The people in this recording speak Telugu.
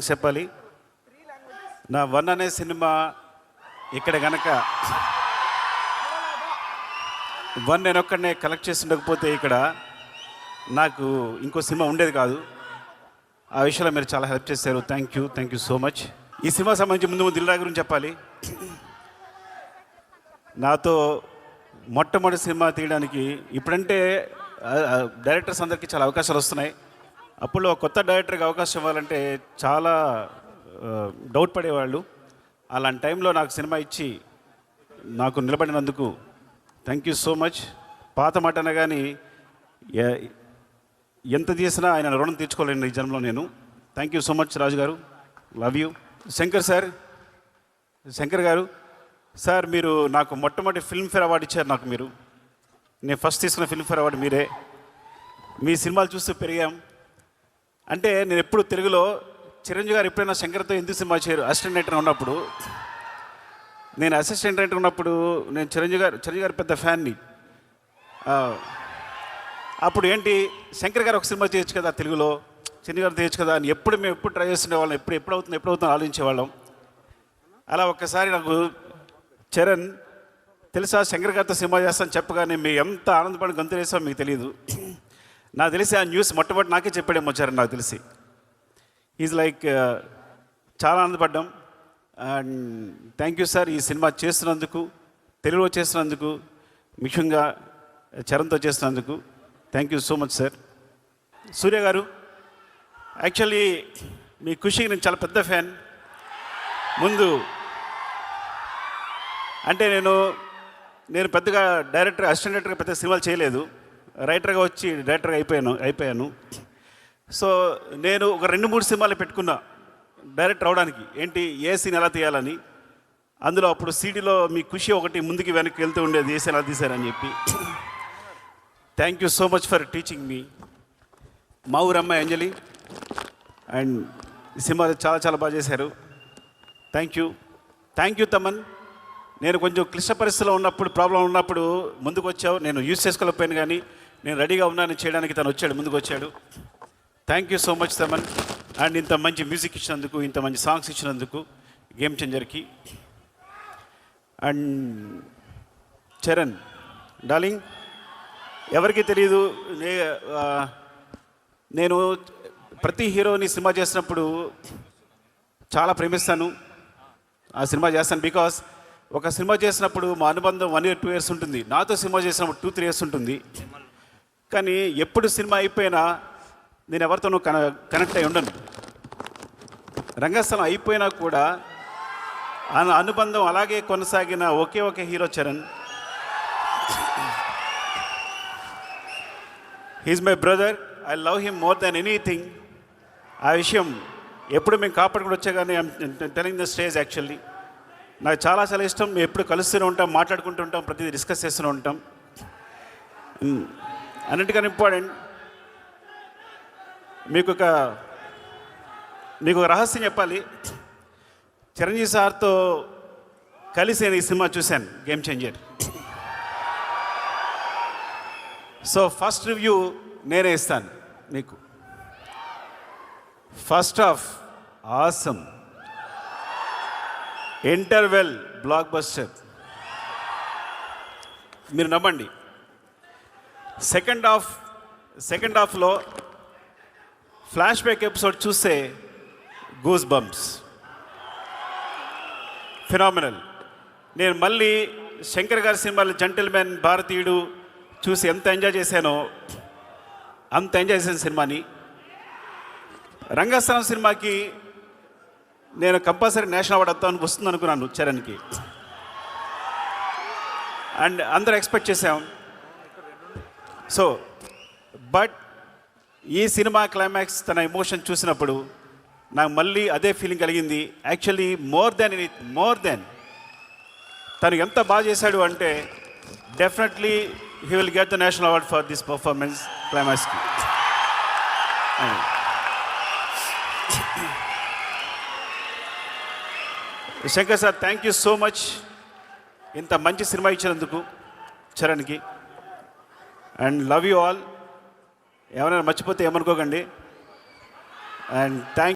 చెప్పాలి. నా 1 అనే సినిమా ఇక్కడ కనుక 1 నేను ఒక్కడనే కలెక్ట్ చేసి ఉండకపోతే ఇక్కడ నాకు ఇంకో సినిమా ఉండేది కాదు. ఆ విషయంలో మీరు చాలా హెల్ప్ చేశారు. Thank you so much. ఈ సినిమా సంబంధించి ముందు దిల్ రాజు గురించి చెప్పాలి. నాతో మొట్టమొదటి సినిమా తీయడానికి ఇప్పుడంటే డైరెక్టర్స్ అందరికీ చాలా అవకాశాలు వస్తున్నాయి. అప్పుడు కొత్త డైరెక్టర్కి అవకాశం ఇవ్వాలంటే చాలా డౌట్ పడేవాళ్ళు. అలాంటి టైంలో నాకు సినిమా ఇచ్చి నాకు నిలబడినందుకు థ్యాంక్ యూ సో మచ్. పాత మాట అనగాని ఎంత చేసినా ఆయన రుణం తీర్చుకోలేను ఈ జన్మలో నేను. థ్యాంక్ యూ సో మచ్ రాజు గారు, లవ్ యూ. శంకర్ గారు సార్, మీరు నాకు మొట్టమొదటి ఫిల్మ్ఫేర్ అవార్డు ఇచ్చారు. నాకు మీరు, నేను ఫస్ట్ తీసుకున్న ఫిల్మ్ఫేర్ అవార్డు మీరే. మీ సినిమాలు చూస్తూ పెరిగాం. అంటే నేను ఎప్పుడు తెలుగులో చిరంజీవి గారు ఎప్పుడైనా శంకర్తో ఎందుకు సినిమా చేయరు అసిస్టెంట్ డైరెక్టర్ ఉన్నప్పుడు, నేను అసిస్టెంట్ డైరెక్టర్ ఉన్నప్పుడు నేను చిరంజీవి గారు పెద్ద ఫ్యాన్ని. అప్పుడు ఏంటి శంకర్ గారు ఒక సినిమా చేయొచ్చు కదా తెలుగులో, చిరంజీవి గారు చేయొచ్చు కదా అని మేము ఎప్పుడు ట్రై చేస్తుండేవాళ్ళం. ఎప్పుడు అవుతుందో ఆలోచించేవాళ్ళం. అలా ఒక్కసారి నాకు చరణ్ తెలుసా శంకర్ గారితో సినిమా చేస్తాను చెప్పగానే మేము ఎంత ఆనందపడి గంతులేసామో మీకు తెలియదు. నాకు తెలిసి ఆ న్యూస్ మొట్టమొదటి నాకే చెప్పాడేమో చరణ్, నాకు తెలిసి. ఈజ్ లైక్ చాలా ఆనందపడ్డాం. అండ్ థ్యాంక్ యూ సార్, ఈ సినిమా చేస్తున్నందుకు, తెలుగులో చేస్తున్నందుకు, ముఖ్యంగా చరణ్తో చేస్తున్నందుకు thank you so much sir. Surya గారు, యాక్చువల్లీ మీ ఖుషికి నేను చాలా పెద్ద ఫ్యాన్. ముందు అంటే నేను పెద్దగా అసిస్టెంట్ డైరెక్టర్గా పెద్ద సినిమాలు చేయలేదు. రైటర్గా వచ్చి డైరెక్టర్గా అయిపోయాను. సో నేను ఒక 2-3 సినిమాలు పెట్టుకున్నా డైరెక్టర్ అవడానికి. ఏంటి, ఏ సీన్ ఎలా తీయాలని. అందులో అప్పుడు సీడీలో మీ ఖుషి ఒకటి ముందుకి వెనక్కి వెళ్తూ ఉండేది, ఏ సీన్ ఎలా తీశారని చెప్పి. Thank you so much for teaching మీ. మా ఊరమ్మాయి అంజలి అండ్ ఈ సినిమాలు చాలా బాగా చేశారు. Thank you Thaman. నేను కొంచెం క్లిష్ట పరిస్థితిలో ఉన్నప్పుడు, ప్రాబ్లం ఉన్నప్పుడు ముందుకు వచ్చావు. నేను యూజ్ చేసుకోలేకపోయాను, కానీ నేను రెడీగా ఉన్నాను చేయడానికి. తను వచ్చాడు, ముందుకు వచ్చాడు. Thank you so much Thaman. And ఇంత మంచి మ్యూజిక్ ఇచ్చినందుకు, ఇంత మంచి సాంగ్స్ ఇచ్చినందుకు గేమ్ చేంజర్కి. అండ్ చరణ్ డార్లింగ్, ఎవరికి తెలియదు, నేను ప్రతి హీరోని సినిమా చేసినప్పుడు చాలా ప్రేమిస్తాను. ఆ సినిమా చేస్తాను బికాస్ ఒక సినిమా చేసినప్పుడు మా అనుబంధం 1 year 2 years ఉంటుంది. నాతో సినిమా చేసినప్పుడు 2-3 years ఉంటుంది. కానీ ఎప్పుడు సినిమా అయిపోయినా నేను ఎవరితోనూ కనెక్ట్ అయి ఉండను. రంగస్థలం అయిపోయినా కూడా ఆ అనుబంధం అలాగే కొనసాగిన ఒకే hero Charan. He's my brother. I love him more than anything. ఆ విషయం ఎప్పుడు మేము కాపాడుకుని వచ్చా, కానీ టెలింగ్ ద స్టేజ్. యాక్చువల్లీ నాకు చాలా ఇష్టం. మేము ఎప్పుడు కలుస్తూనే ఉంటాం, మాట్లాడుకుంటూ ఉంటాం, ప్రతిదీ డిస్కస్ చేస్తూనే ఉంటాం. అన్నిటికన్నా ఇంపార్టెంట్, మీకు ఒక రహస్యం చెప్పాలి. చిరంజీవి సార్తో కలిసి నేను ఈ సినిమా చూశాను, game changer. So first review నేనే ఇస్తాను మీకు. First half awesome, interval block buster, మీరు నమ్మండి. సెకండ్ హాఫ్లో ఫ్లాష్ బ్యాక్ ఎపిసోడ్ చూస్తే గూస్ బంప్స్, ఫినామినల్. నేను మళ్ళీ శంకర్ గారి సినిమాలు జెంటిల్మెన్, భారతీయుడు చూసి ఎంత ఎంజాయ్ చేశానో అంత ఎంజాయ్ చేసిన సినిమాని. రంగస్థలం సినిమాకి నేను కంపల్సరీ నేషనల్ అవార్డు వస్తుంది అనుకున్నాను చరణ్కి. అండ్ అందరూ ఎక్స్పెక్ట్ చేసాం. సో బట్ ఈ సినిమా క్లైమాక్స్, తన ఎమోషన్ చూసినప్పుడు నాకు మళ్ళీ అదే ఫీలింగ్ కలిగింది. యాక్చువల్లీ మోర్ దెన్ తను ఎంత బాగా చేశాడు అంటే definitely he will get the national award for this performance క్లైమాక్స్కి. Shankar sir, thank you so much ఇంత మంచి సినిమా ఇచ్చినందుకు చరణ్కి. And love you all. ఏమైనా మర్చిపోతే ఏమనుకోకండి. And thank